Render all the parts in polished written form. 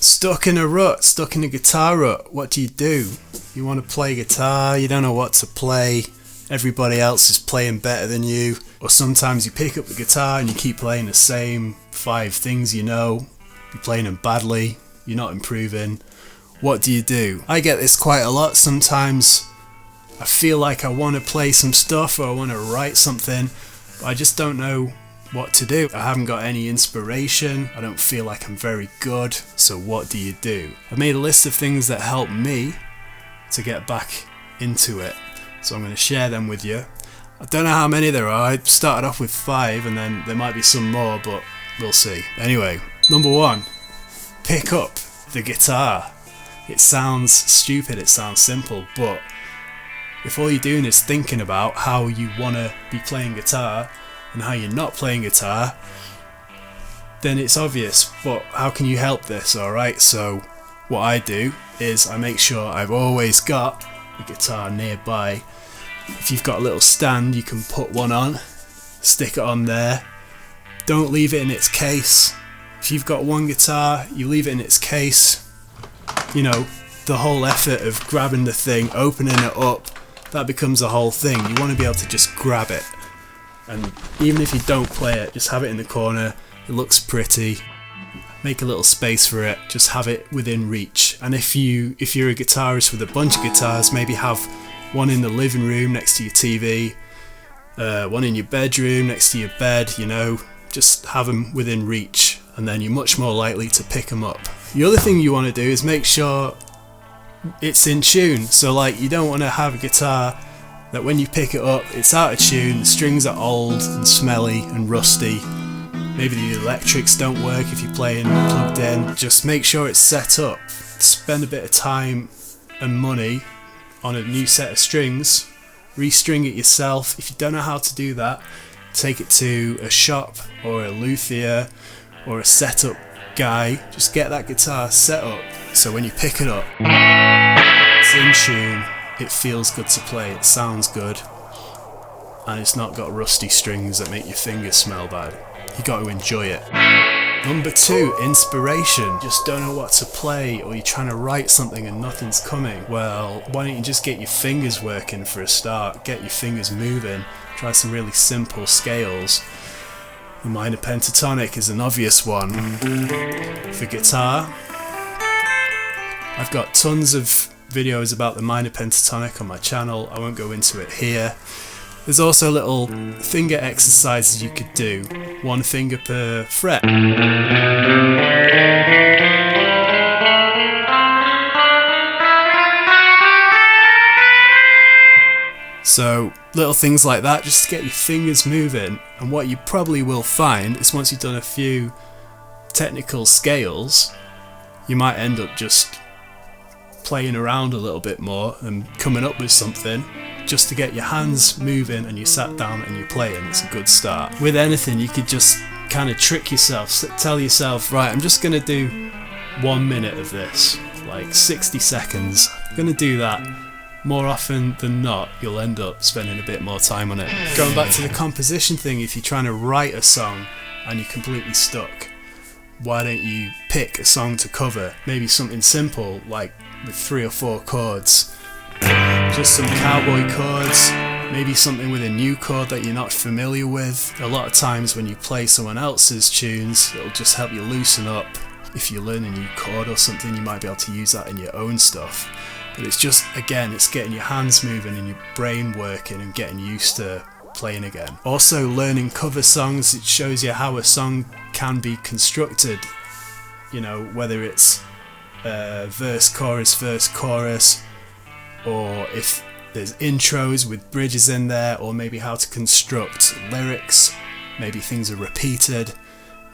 stuck in a rut, stuck in a guitar rut, what do? You want to play guitar, you don't know what to play, everybody else is playing better than you, or sometimes you pick up the guitar and you keep playing the same 5 things you know, you're playing them badly, you're not improving. What do? I get this quite a lot. Sometimes I feel like I want to play some stuff or I want to write something, but I just don't know what to do. I haven't got any inspiration, I don't feel like I'm very good, so what do? I've made a list of things that help me to get back into it, so I'm going to share them with you. I don't know how many there are, I started off with 5 and then there might be some more, but we'll see. Anyway, number 1, pick up the guitar. It sounds stupid, it sounds simple, but if all you're doing is thinking about how you want to be playing guitar and how you're not playing guitar, then it's obvious. But how can you help this? Alright, so what I do is I make sure I've always got a guitar nearby. If you've got a little stand, you can put one on, stick it on there. Don't leave it in its case. If you've got one guitar, you leave it in its case. You know, the whole effort of grabbing the thing, opening it up, that becomes a whole thing. You want to be able to just grab it. And even if you don't play it, just have it in the corner. It looks pretty. Make a little space for it. Just have it within reach. And if you're a guitarist with a bunch of guitars, maybe have one in the living room next to your TV, one in your bedroom next to your bed, you know, just have them within reach, and then you're much more likely to pick them up. The other thing you want to do is make sure it's in tune. So like, you don't want to have a guitar that when you pick it up it's out of tune, the strings are old and smelly and rusty, maybe the electrics don't work if you're playing plugged in. Just make sure it's set up. Spend a bit of time and money on a new set of strings, restring it yourself. If you don't know how to do that, take it to a shop or a luthier or a setup guy. Just get that guitar set up so when you pick it up it's in tune, it feels good to play, it sounds good, and it's not got rusty strings that make your fingers smell bad. You got to enjoy it. Number 2, inspiration. Just don't know what to play, or you're trying to write something and nothing's coming. Well, why don't you just get your fingers working for a start, get your fingers moving, try some really simple scales. The minor pentatonic is an obvious one. For guitar, I've got tons of videos about the minor pentatonic on my channel, I won't go into it here. There's also little finger exercises you could do, 1 finger per fret. So little things like that, just to get your fingers moving. And what you probably will find is once you've done a few technical scales, you might end up just playing around a little bit more and coming up with something just to get your hands moving, and you sat down and you're playing. It's a good start. With anything, you could just kind of trick yourself, tell yourself, right, I'm just going to do 1 minute of this, like 60 seconds. I'm going to do that. More often than not, you'll end up spending a bit more time on it. Going back to the composition thing, if you're trying to write a song and you're completely stuck, why don't you pick a song to cover? Maybe something simple, like with 3 or 4 chords. Just some cowboy chords, maybe something with a new chord that you're not familiar with. A lot of times when you play someone else's tunes, it'll just help you loosen up. If you learn a new chord or something, you might be able to use that in your own stuff. But it's just, again, it's getting your hands moving and your brain working and getting used to playing again. Also, learning cover songs, it shows you how a song can be constructed. You know, whether it's verse, chorus, or if there's intros with bridges in there, or maybe how to construct lyrics, maybe things are repeated,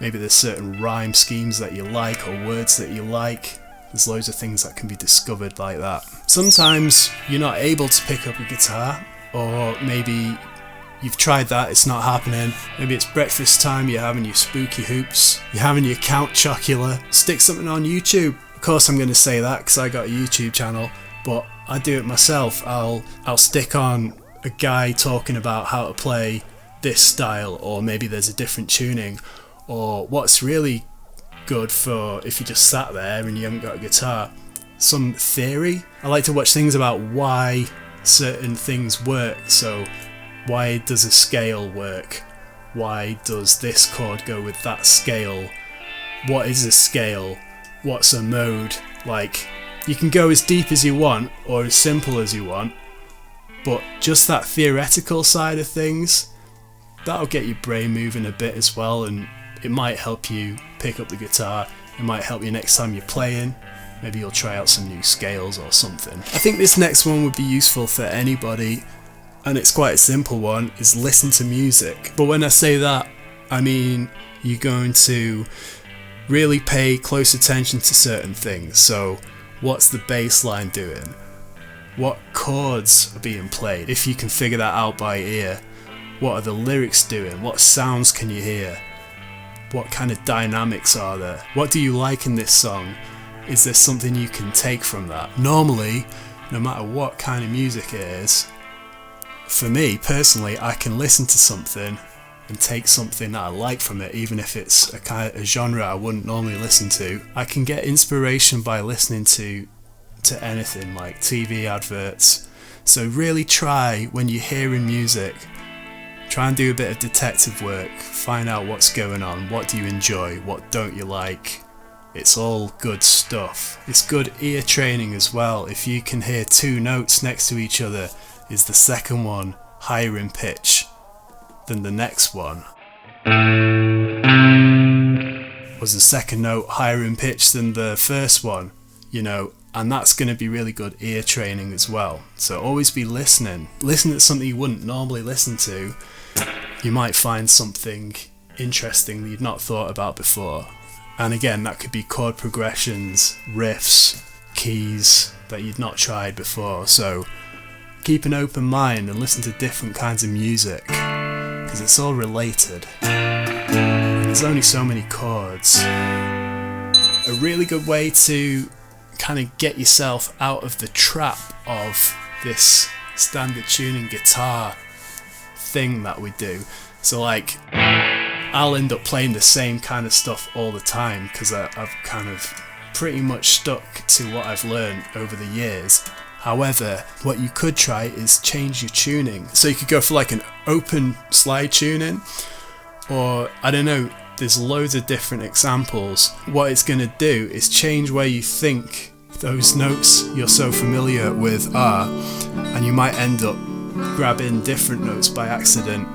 maybe there's certain rhyme schemes that you like or words that you like. There's loads of things that can be discovered like that. Sometimes you're not able to pick up a guitar, or maybe you've tried that, it's not happening. Maybe it's breakfast time, you're having your spooky hoops, you're having your Count Chocula. Stick something on YouTube. Of course I'm going to say that because I got a YouTube channel, but I do it myself. I'll stick on a guy talking about how to play this style, or maybe there's a different tuning. Or what's really good for if you just sat there and you haven't got a guitar. Some theory. I like to watch things about why certain things work. So why does a scale work? Why does this chord go with that scale? What is a scale? What's a mode? Like, you can go as deep as you want or as simple as you want, but just that theoretical side of things, that'll get your brain moving a bit as well, and it might help you pick up the guitar. It might help you next time you're playing. Maybe you'll try out some new scales or something. I think this next one would be useful for anybody, and it's quite a simple one, is listen to music. But when I say that, I mean you're going to really pay close attention to certain things. So what's the bass line doing? What chords are being played? If you can figure that out by ear. What are the lyrics doing? What sounds can you hear? What kind of dynamics are there? What do you like in this song? Is there something you can take from that? Normally, no matter what kind of music it is, for me personally, I can listen to something and take something that I like from it, even if it's a genre I wouldn't normally listen to. I can get inspiration by listening to anything, like TV adverts. So really try, when you're hearing music, try and do a bit of detective work, find out what's going on, what do you enjoy, what don't you like. It's all good stuff. It's good ear training as well. If you can hear two notes next to each other, is the second one higher in pitch than the next one? Was the second note higher in pitch than the first one? You know, and that's going to be really good ear training as well. So always be listening. Listen to something you wouldn't normally listen to. You might find something interesting that you'd not thought about before. And again, that could be chord progressions, riffs, keys that you'd not tried before. So keep an open mind and listen to different kinds of music, because it's all related. There's only so many chords. A really good way to kind of get yourself out of the trap of this standard tuning guitar thing that we do. So like, I'll end up playing the same kind of stuff all the time because I've kind of pretty much stuck to what I've learned over the years. However, what you could try is change your tuning. So you could go for like an open slide tuning, or I don't know, there's loads of different examples. What it's going to do is change where you think those notes you're so familiar with are, and you might end up grabbing different notes by accident,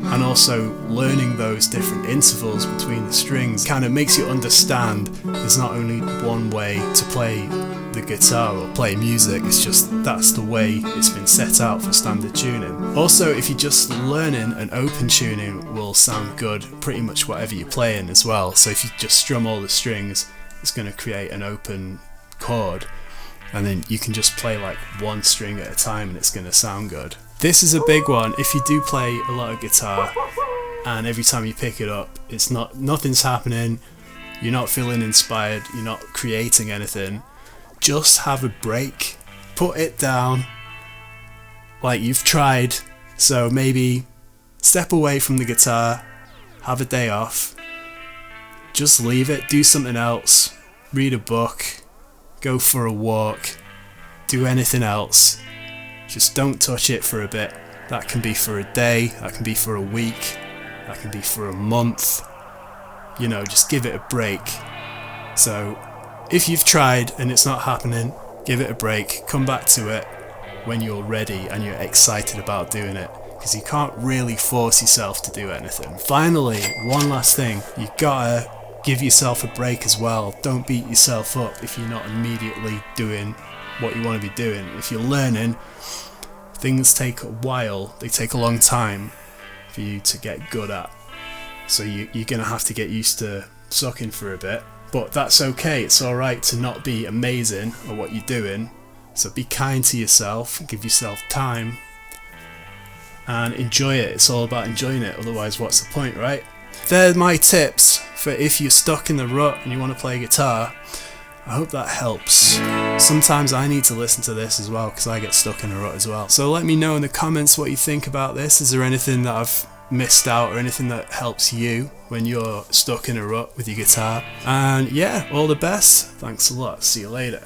and also learning those different intervals between the strings kind of makes you understand there's not only one way to play the guitar or play music, it's just that's the way it's been set out for standard tuning. Also, if you're just learning, an open tuning will sound good pretty much whatever you're playing as well. So if you just strum all the strings, it's going to create an open chord, and then you can just play like one string at a time and it's going to sound good. This is a big one. If you do play a lot of guitar and every time you pick it up nothing's happening, you're not feeling inspired, you're not creating anything, just have a break, put it down like you've tried. So maybe step away from the guitar, have a day off, just leave it, do something else, read a book, go for a walk, do anything else. Just don't touch it for a bit. That can be for a day, that can be for a week, that can be for a month. You know, just give it a break. So if you've tried and it's not happening, give it a break, come back to it when you're ready and you're excited about doing it, because you can't really force yourself to do anything. Finally, one last thing, you gotta give yourself a break as well. Don't beat yourself up if you're not immediately doing what you want to be doing. If you're learning, things take a while, they take a long time for you to get good at. So you're going to have to get used to sucking for a bit, but that's okay. It's alright to not be amazing at what you're doing. So be kind to yourself, give yourself time, and enjoy it. It's all about enjoying it, otherwise what's the point, right? They're my tips for if you're stuck in the rut and you want to play guitar. I hope that helps. Sometimes I need to listen to this as well because I get stuck in a rut as well. So let me know in the comments what you think about this. Is there anything that I've missed out or anything that helps you when you're stuck in a rut with your guitar. And yeah, all the best. Thanks a lot. See you later.